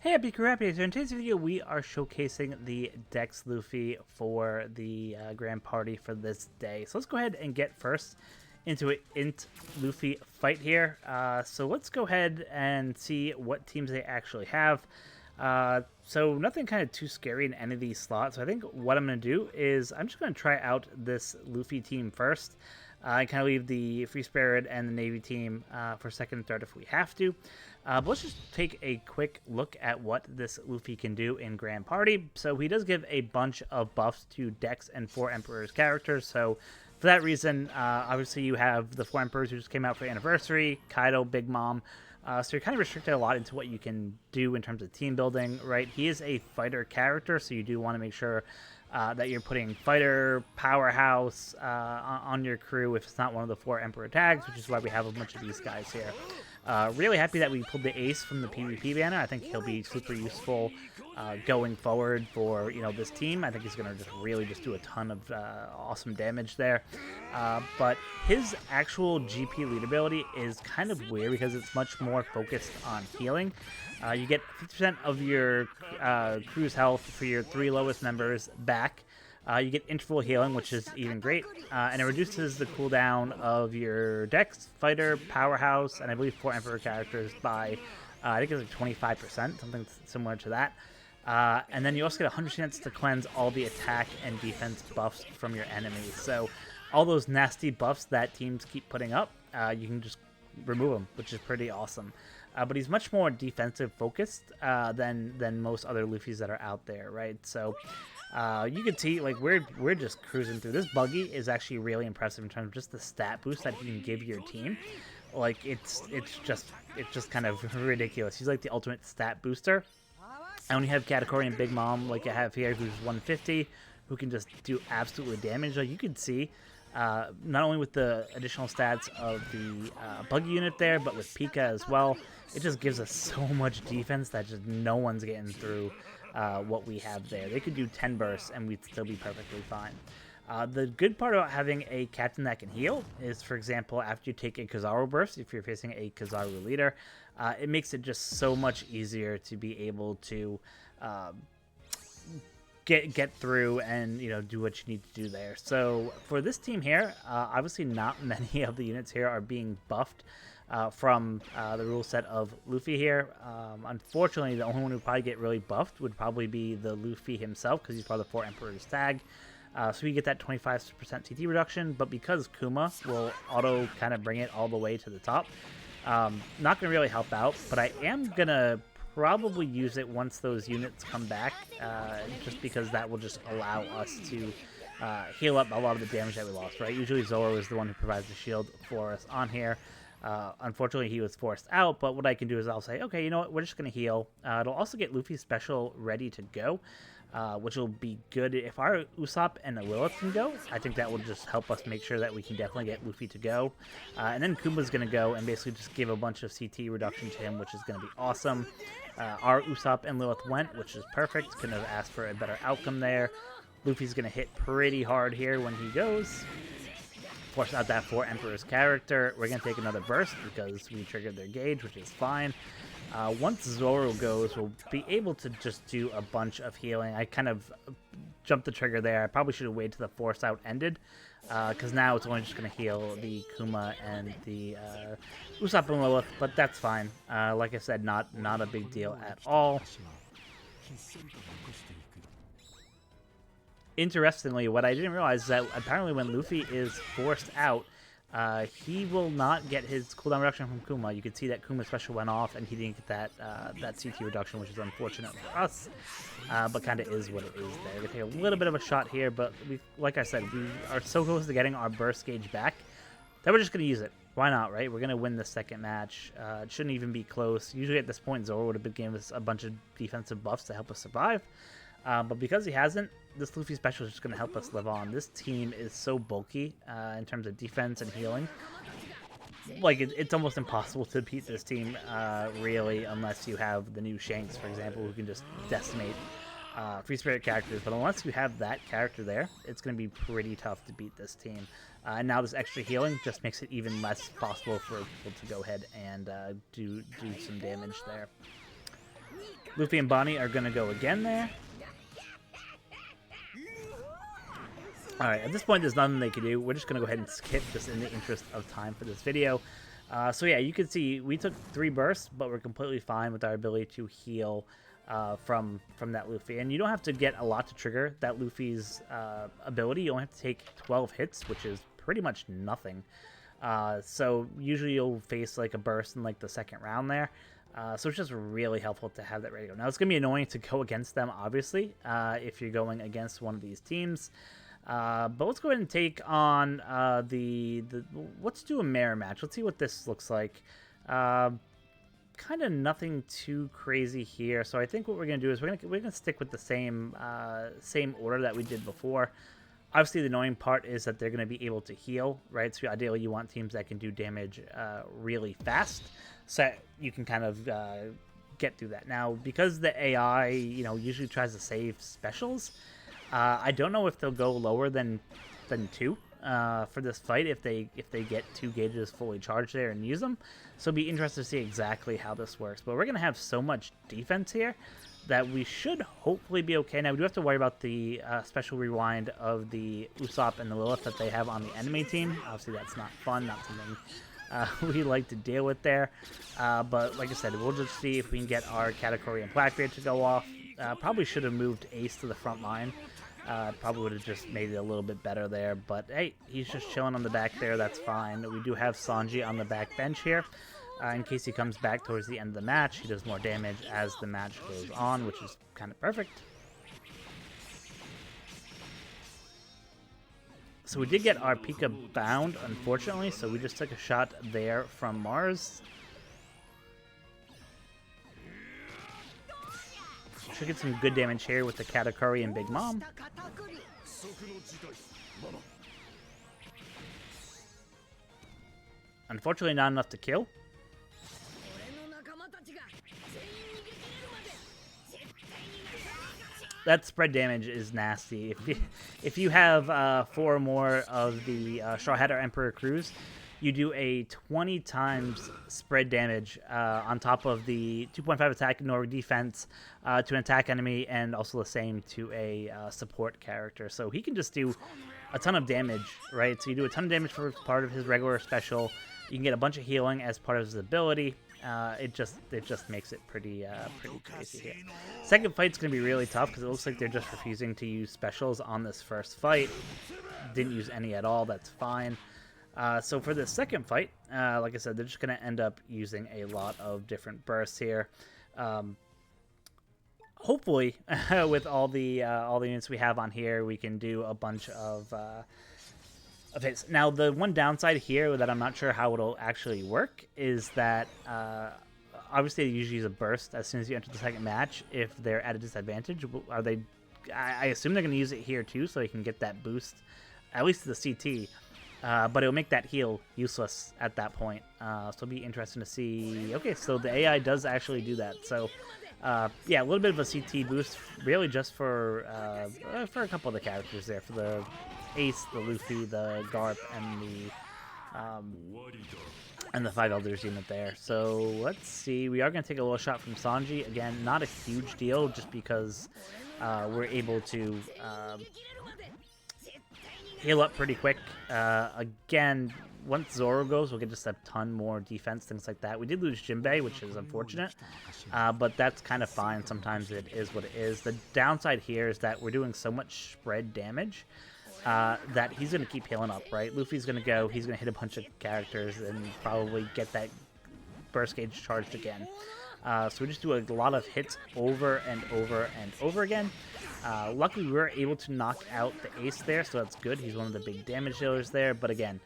Hey, Happy Crew, HappiDaze. So in today's video, we are showcasing the Dex Luffy for the grand party for this day. So let's go ahead and get first into an Int Luffy fight here. So let's go ahead and see what teams they actually have. So nothing kind of too scary in any of these slots. So I think what I'm going to do is I'm just going to try out this Luffy team first. I kind of leave the Free Spirit and the Navy team for second and third if we have to. But let's just take a quick look at what this Luffy can do in Grand Party. So he does give a bunch of buffs to Dex and 4 Emperor's characters. So for that reason, obviously you have the 4 Emperors who just came out for Anniversary, Kaido, Big Mom. So you're kind of restricted a lot into what you can do in terms of team building, right? He is a fighter character, so you do want to make sure that you're putting fighter, powerhouse on your crew if it's not one of the 4 Emperor tags, which is why we have a bunch of these guys here. Really happy that we pulled the Ace from the PvP banner. I think he'll be super useful going forward for this team. I think he's going to just really just do a ton of awesome damage there. But his actual GP lead ability is kind of weird because it's much more focused on healing. You get 50% of your crew's health for your 3 lowest members back. You get interval healing, which is even great, and it reduces the cooldown of your Dex, Fighter, Powerhouse, and I believe 4 Emperor characters by, I think it's like 25%, something similar to that. And then you also get 100 chance to cleanse all the attack and defense buffs from your enemies. So all those nasty buffs that teams keep putting up, you can just remove them, which is pretty awesome. But he's much more defensive focused than most other Luffys that are out there, right? So you can see, like, we're just cruising through. This buggy is actually really impressive in terms of just the stat boost that he can give your team. Like, it's just kind of ridiculous. He's like the ultimate stat booster. And when you have Katakuri and Big Mom, like I have here, who's 150, who can just do absolutely damage, like you can see, not only with the additional stats of the buggy unit there, but with Pika as well, it just gives us so much defense that just no one's getting through what we have there. They could do 10 bursts and we'd still be perfectly fine. The good part about having a captain that can heal is, for example, after you take a Kizaru burst, if you're facing a Kizaru leader, it makes it just so much easier to be able to get through and do what you need to do there. So for this team here, obviously not many of the units here are being buffed from the rule set of Luffy here. Unfortunately, the only one who would probably get really buffed would probably be the Luffy himself, because he's part of the 4 Emperor's tag. So you get that 25% CT reduction, but because Kuma will auto kind of bring it all the way to the top, not going to really help out, but I am going to probably use it once those units come back, just because that will just allow us to heal up a lot of the damage that we lost, right? Usually Zoro is the one who provides the shield for us on here. Unfortunately, he was forced out, but what I can do is I'll say, okay, you know what, we're just going to heal. It'll also get Luffy's special ready to go, which will be good if our Usopp and Lilith can go. I think that will just help us make sure that we can definitely get Luffy to go. And then Kuma's going to go and basically just give a bunch of CT reduction to him, which is going to be awesome. Our Usopp and Lilith went, which is perfect. Couldn't have asked for a better outcome there. Luffy's going to hit pretty hard here when he goes. Force out that 4 Emperor's character. We're going to take another burst because we triggered their gauge, which is fine. Once Zoro goes, we'll be able to just do a bunch of healing. I kind of jumped the trigger there. I probably should have waited till the force out ended, because now it's only just going to heal the Kuma and the Usopp and Lilith, but that's fine. Like I said, not a big deal at all. Interestingly, what I didn't realize is that apparently when Luffy is forced out, he will not get his cooldown reduction from Kuma. You can see that Kuma's special went off and he didn't get that CT reduction, which is unfortunate for us, but kind of is what it is there. We're going to take a little bit of a shot here, but like I said, we are so close to getting our burst gauge back that we're just going to use it. Why not, right? We're going to win the second match. It shouldn't even be close. Usually at this point, Zoro would have been giving us a bunch of defensive buffs to help us survive. But because he hasn't, this Luffy special is just going to help us live on. This team is so bulky in terms of defense and healing. Like, it's almost impossible to beat this team, really, unless you have the new Shanks, for example, who can just decimate Free Spirit characters. But unless you have that character there, it's going to be pretty tough to beat this team. And now this extra healing just makes it even less possible for people to go ahead and do some damage there. Luffy and Bonnie are going to go again there. Alright, at this point there's nothing they can do. We're just going to go ahead and skip this in the interest of time for this video. So yeah, you can see we took 3 bursts, but we're completely fine with our ability to heal from that Luffy. And you don't have to get a lot to trigger that Luffy's ability. You only have to take 12 hits, which is pretty much nothing. So usually you'll face like a burst in like the second round there. So it's just really helpful to have that ready to go. Now it's going to be annoying to go against them, obviously, if you're going against one of these teams. But let's go ahead and take on let's do a mirror match. Let's see what this looks like. Kind of nothing too crazy here. So I think what we're gonna do is we're gonna stick with the same order that we did before. Obviously, the annoying part is that they're gonna be able to heal, right? So ideally, you want teams that can do damage really fast, so you can kind of get through that. Now, because the AI, usually tries to save specials. I don't know if they'll go lower than 2 for this fight if they get 2 gauges fully charged there and use them. So it'll be interesting to see exactly how this works. But we're going to have so much defense here that we should hopefully be okay. Now we do have to worry about the special rewind of the Usopp and the Lilith that they have on the enemy team. Obviously that's not fun, not something we like to deal with there. But like I said, we'll just see if we can get our Katakuri and Blackbeard to go off. Probably should have moved Ace to the front line. Probably would have just made it a little bit better there, but hey, he's just chilling on the back there, that's fine. We do have Sanji on the back bench here. In case he comes back towards the end of the match, he does more damage as the match goes on, which is kind of perfect. So we did get our Pika bound, unfortunately, so we just took a shot there from Mars. Should get some good damage here with the Katakuri and Big Mom. Unfortunately, not enough to kill. That spread damage is nasty. If you have 4 or more of the Straw Hat or Emperor crews, you do a 20 times spread damage on top of the 2.5 attack nor defense to an attack enemy, and also the same to a support character. So he can just do a ton of damage, right? So you do a ton of damage for part of his regular special. You can get a bunch of healing as part of his ability. It just makes it pretty crazy here. Second fight's gonna be really tough because it looks like they're just refusing to use specials on this first fight. Didn't use any at all. That's fine. So for the second fight, like I said, they're just going to end up using a lot of different bursts here. Hopefully, with all the units we have on here, we can do a bunch of hits. Now, the one downside here that I'm not sure how it'll actually work is that obviously they usually use a burst as soon as you enter the second match if they're at a disadvantage. Are they? I assume they're going to use it here too, so they can get that boost, at least to the CT. But it'll make that heal useless at that point. So it'll be interesting to see. Okay, so the AI does actually do that. So, yeah, a little bit of a CT boost, really just for a couple of the characters there. For the Ace, the Luffy, the Garp, and the 5 Elders unit there. So let's see. We are going to take a little shot from Sanji. Again, not a huge deal, just because we're able to heal up pretty quick. Again, once Zoro goes, we'll get just a ton more defense, things like that. We did lose Jinbei, which is unfortunate, but that's kind of fine. Sometimes it is what it is. The downside here is that we're doing so much spread damage that he's going to keep healing up, right? Luffy's going to go, he's going to hit a bunch of characters and probably get that burst gauge charged again. So we just do a lot of hits over and over and over again. Luckily, we were able to knock out the Ace there, so that's good. He's one of the big damage dealers there. But again,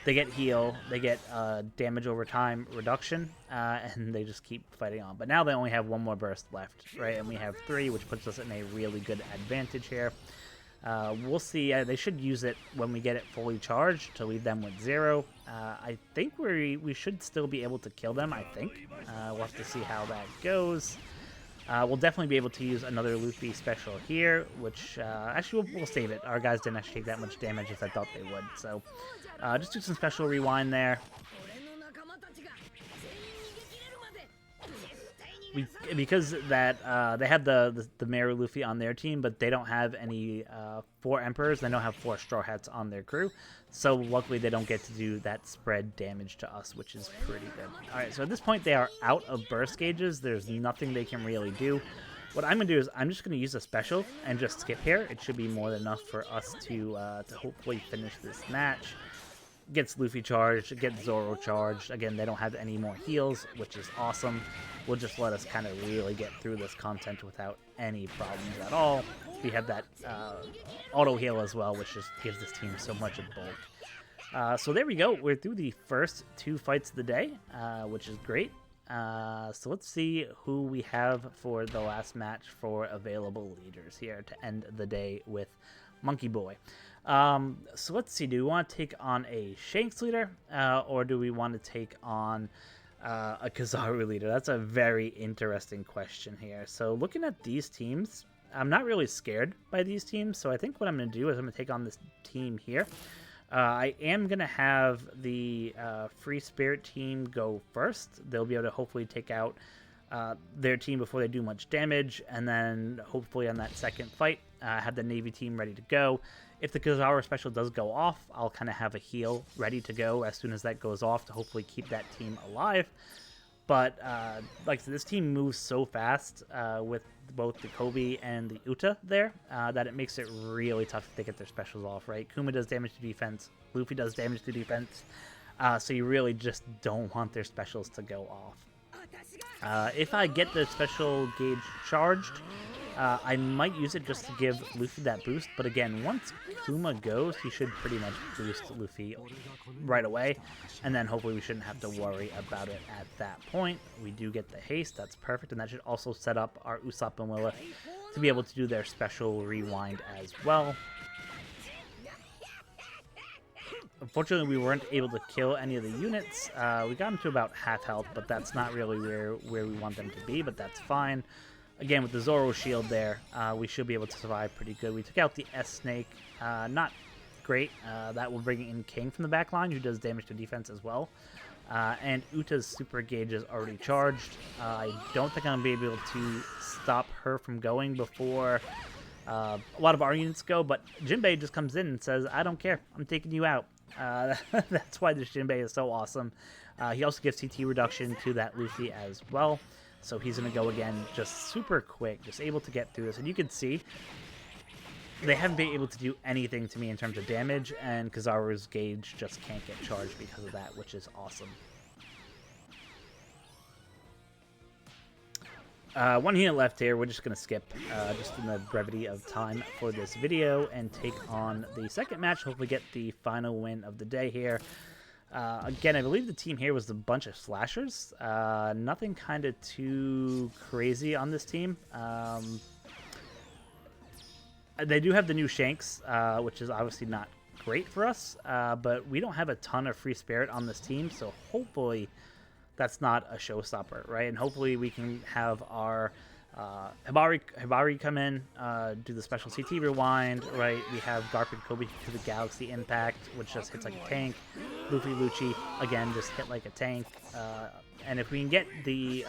they get heal, they get damage over time reduction, and they just keep fighting on. But now they only have 1 more burst left, right? And we have 3, which puts us in a really good advantage here. We'll see. They should use it when we get it fully charged to leave them with 0. I think we should still be able to kill them, I think. We'll have to see how that goes. We'll definitely be able to use another Luffy special here, which actually we'll save it. Our guys didn't actually take that much damage as I thought they would. So just do some special rewind there. because that they have the Meru Luffy on their team, but they don't have any 4 Emperors. They don't have 4 Straw Hats on their crew, so luckily they don't get to do that spread damage to us, which is pretty good. All right, so at this point they are out of burst gauges. There's nothing they can really do. What I'm gonna do is I'm just gonna use a special and just skip here. It should be more than enough for us to hopefully finish this match. Gets Luffy charged, gets Zoro charged. Again, they don't have any more heals, which is awesome. Will just let us kind of really get through this content without any problems at all. We have that auto heal as well, which just gives this team so much of bulk. So there we go. We're through the first 2 fights of the day, which is great. So let's see who we have for the last match for available leaders here to end the day with Monkey Boy. So let's see, do we want to take on a Shanks leader, or do we want to take on a Kizaru leader? That's a very interesting question here. So looking at these teams, I'm not really scared by these teams, so I think what I'm going to do is I'm going to take on this team here. I am going to have the Free Spirit team go first. They'll be able to hopefully take out their team before they do much damage, and then hopefully on that second fight, have the Navy team ready to go. If the Kizaru special does go off, I'll kind of have a heal ready to go as soon as that goes off to hopefully keep that team alive. But like I said, this team moves so fast with both the Kobe and the Uta there that it makes it really tough to get their specials off, right? Kuma does damage to defense, Luffy does damage to defense, so you really just don't want their specials to go off. If I get the special gauge charged, I might use it just to give Luffy that boost, but again, once Kuma goes, he should pretty much boost Luffy right away, and then hopefully we shouldn't have to worry about it at that point. We do get the haste, that's perfect, and that should also set up our Usopp and Lilith to be able to do their special rewind as well. Unfortunately, we weren't able to kill any of the units. We got them to about half health, but that's not really where we want them to be, but that's fine. Again, with the Zoro shield there, we should be able to survive pretty good. We took out the S-Snake. Not great. That will bring in King from the back line, who does damage to defense as well. And Uta's super gauge is already charged. I don't think I'm going to be able to stop her from going before a lot of our units go, but Jinbei just comes in and says, I don't care. I'm taking you out. That's why this Jinbei is so awesome. He also gives CT reduction to that Luffy as well. So he's going to go again just super quick, just able to get through this. And you can see they haven't been able to do anything to me in terms of damage, and Kizaru's gauge just can't get charged because of that, which is awesome. One unit left here. We're just going to skip just in the brevity of time for this video and take on the second match. Hopefully get the final win of the day here. Again, I believe the team here was a bunch of slashers. Nothing kind of too crazy on this team. They do have the new Shanks, which is obviously not great for us, but we don't have a ton of free spirit on this team, so hopefully that's not a showstopper, right? And hopefully we can have our Hibari come in, do the special CT rewind, right? We have Garp and Kobe to the Galaxy Impact, which just hits like a tank. Luffy Lucci, again, just hit like a tank. And if we can get the...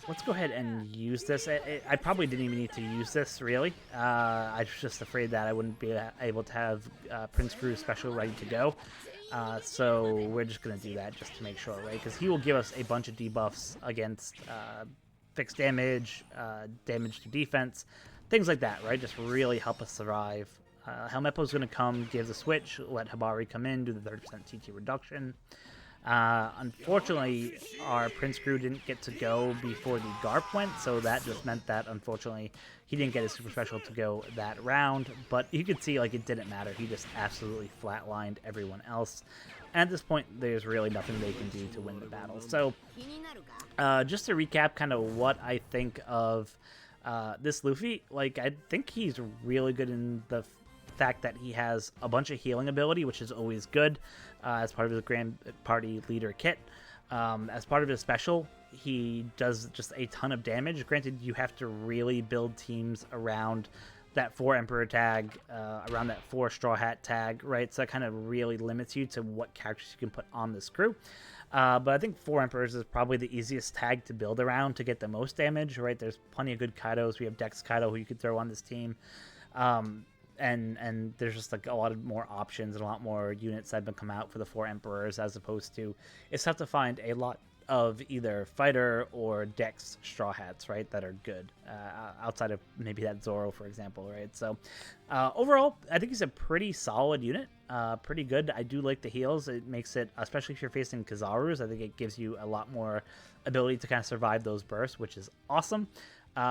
let's go ahead and use this. I probably didn't even need to use this, really. I was just afraid that I wouldn't be able to have Prince Crew special ready to go. So we're just going to do that just to make sure, right? Because he will give us a bunch of debuffs against fixed damage, damage to defense, things like that, right? Just really help us survive. Helmeppo's going to come, give the switch, let Hibari come in, do the 30% CT reduction. Unfortunately, our Prince Crew didn't get to go before the Garp went, so that just meant that, unfortunately, he didn't get his super special to go that round, but you could see, like, it didn't matter. He just absolutely flatlined everyone else. And at this point, there's really nothing they can do to win the battle. So, just to recap kind of what I think of this Luffy, like, I think he's really good in the fact that he has a bunch of healing ability, which is always good as part of his Grand Party Leader kit. As part of his special, he does just a ton of damage. Granted, you have to really build teams around that 4 Emperor tag, around that 4 Straw Hat tag, right? So that kind of really limits you to what characters you can put on this crew. But I think 4 Emperors is probably the easiest tag to build around to get the most damage, right? There's plenty of good Kaidos. We have Dex Kaido who you could throw on this team. And there's just like a lot of more options and a lot more units that have been come out for the 4 Emperors, as opposed to it's tough to find a lot of either fighter or Dex Straw Hats, right, that are good outside of maybe that Zoro, for example, right? So overall, I think he's a pretty solid unit, pretty good. I do like the heals. It makes it, especially if you're facing Kizarus, I think it gives you a lot more ability to kind of survive those bursts, which is awesome.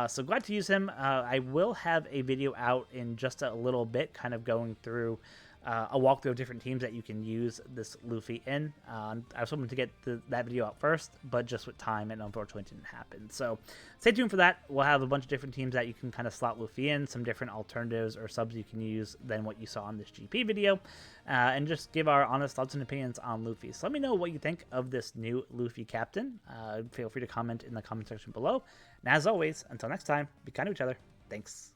So glad to use him. I will have a video out in just a little bit, kind of going through a walkthrough of different teams that you can use this Luffy in. I was hoping to get that video out first, but just with time, it unfortunately didn't happen. So stay tuned for that. We'll have a bunch of different teams that you can kind of slot Luffy in, some different alternatives or subs you can use than what you saw in this GP video, and just give our honest thoughts and opinions on Luffy. So let me know what you think of this new Luffy captain. Feel free to comment in the comment section below. And as always, until next time, be kind to each other. Thanks.